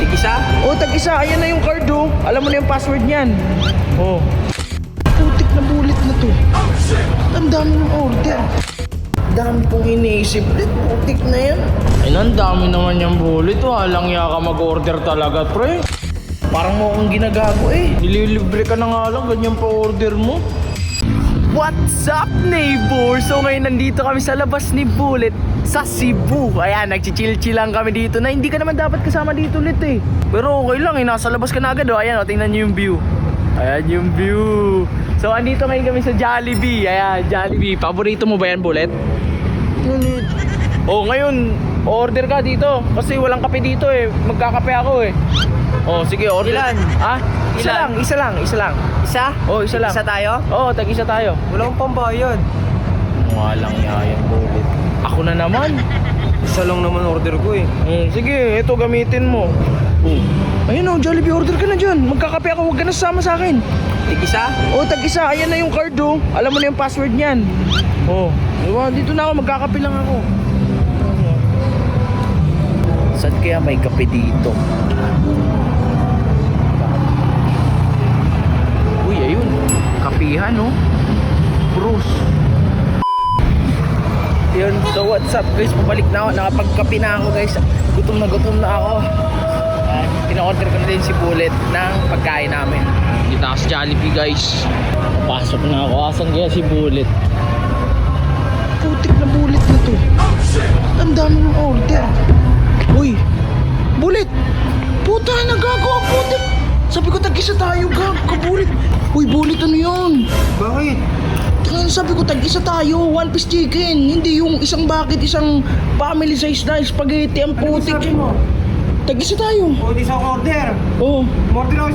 Tig-isa? Oh, tag-isa. Ayan na yung card, oh. Alam mo na yung password niyan. Oh. Putik na bulit na to. Ang dami ng order. Dami kong iniisip. Putik na yan. Ay, ang dami naman yung bulit. Walang ya ka mag-order talaga, pre. Parang mo akong ginagago eh. Nililibre ka na nga lang, ganyan pa order mo. What's up, neighbor? So ngayon nandito kami sa labas ni Bullet sa Cebu. Ayan, nagchichill-chill lang kami dito na hindi ka naman dapat kasama dito ulit eh. Pero okay lang eh, nasa labas ka na agad oh. Ayan oh, tingnan nyo yung view. Ayan yung view. So andito ngayon kami sa Jollibee. Ayan, Jollibee. Paborito mo ba yan, Bullet? Ngunit. Oh, ngayon, order ka dito. Kasi walang kape dito eh. Magkakape ako eh. Oh, sige, order. Ilan? Ha? Isa Ilan? lang, isa lang, isa lang. Isa? Oh, isa lang. Isa tayo? Oo, tag-isa tayo. Wala akong pambayad. Walang yayan, Bullet. Ako na naman. Isa lang naman order ko eh. Sige, ito gamitin mo. Ayun oh, Jollibee, order ka na dyan. Magkakape ako, huwag ka na sasama sa akin. Tig-isa? Oh, tag-isa. Ayan na yung card oh. Alam mo na yung password niyan. Oh, diba? Dito na ako, magkakape lang ako. Saan kaya may kape dito? Uy, ayun. Kapihan oh. Bruce. Yun, so what's up guys? Pabalik na ako. Nakapagkape na ako guys. Gutom na ako. Pina-order ko na din si Bullet ng pagkain namin. Dito ako sa Jollibee guys. Pasok na ako. Asan kaya si Bullet? Putik na Bullet na to. Ang dami ng order. Uy! Bullet! Puta, nagago ang putik! Sabi ko tag-isa tayo, gag, kabulit. Uy, Bullet, ano yun? Bakit? Tingnan, sabi ko tag-isa tayo, one piece chicken. Hindi yung isang bucket, isang family size na spaghetti, ang putik. Tag-isa tayo. O, di sa order. Oo. Order ako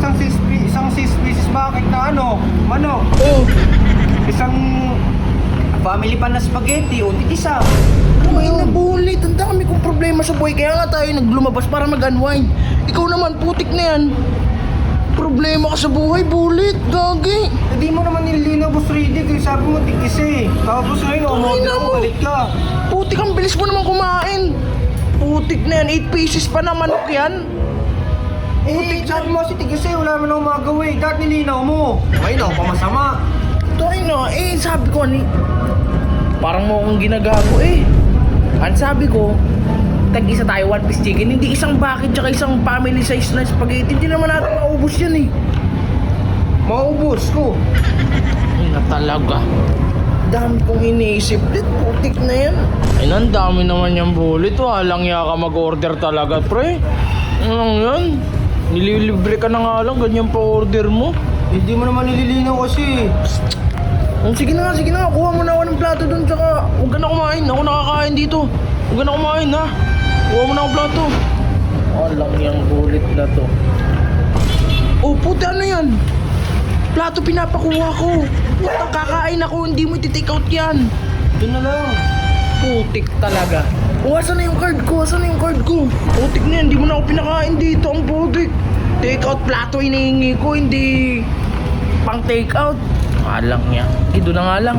isang 6 pieces bakit na ano? Manok. Oo. Isang family pa na spaghetti. O, tig-isa. Ay na Bullet, ang dami kong problema sa buhay. Kaya nga tayo naglumabas para mag-unwind. Ikaw naman, putik na yan. Problema ka sa buhay, Bullet, gagi. Hindi mo naman nililinaw, Boss Riddick. Sabi mo, tig-isa eh. Tapos ngayon, umorder ko, balik ka. Putik, ang bilis mo naman kumain. Putik na yan, 8 pieces pa na manok yan. Eh, sabi mo si tig-isa eh. Wala naman akong magawa eh. Dahil nilinaw mo. Ngayon ako pa masama. Tayo na, sabi ko ni... Parang mo akong ginagago eh. Ang sabi ko, tag-isa tayo, one piece chicken. Hindi isang bucket tsaka isang family size na spaghetti. Hindi naman natin maubos yan eh. Maubos ko. Ay na talaga. Dami kong iniisip. Putik na yan. Ay, ang dami naman yung bulit. Walang ya ka mag-order talaga, pre. Anong yan? Nililibre ka na nga lang, ganyan pa order mo. Hindi mo naman nililinaw kasi. Sige na nga. Kuha mo na ako ng plato dun. Tsaka huwag ka na kumain. Ako nakakain dito. Huwag ka na kumain ha. Kuha mo na ako plato. Walang yung bulit na to. Oh, puti, ano yan? Plato pinapakuha ko. Puta, kakain ako. Hindi mo iti-take out yan. Doon na lang. Putik talaga. Asan na yung card ko? Putik na yan. Hindi mo na ako pinakain dito. Ang putik. Take out plato hinihingi ko. Hindi pang take out. Alang niya. Doon na nga lang.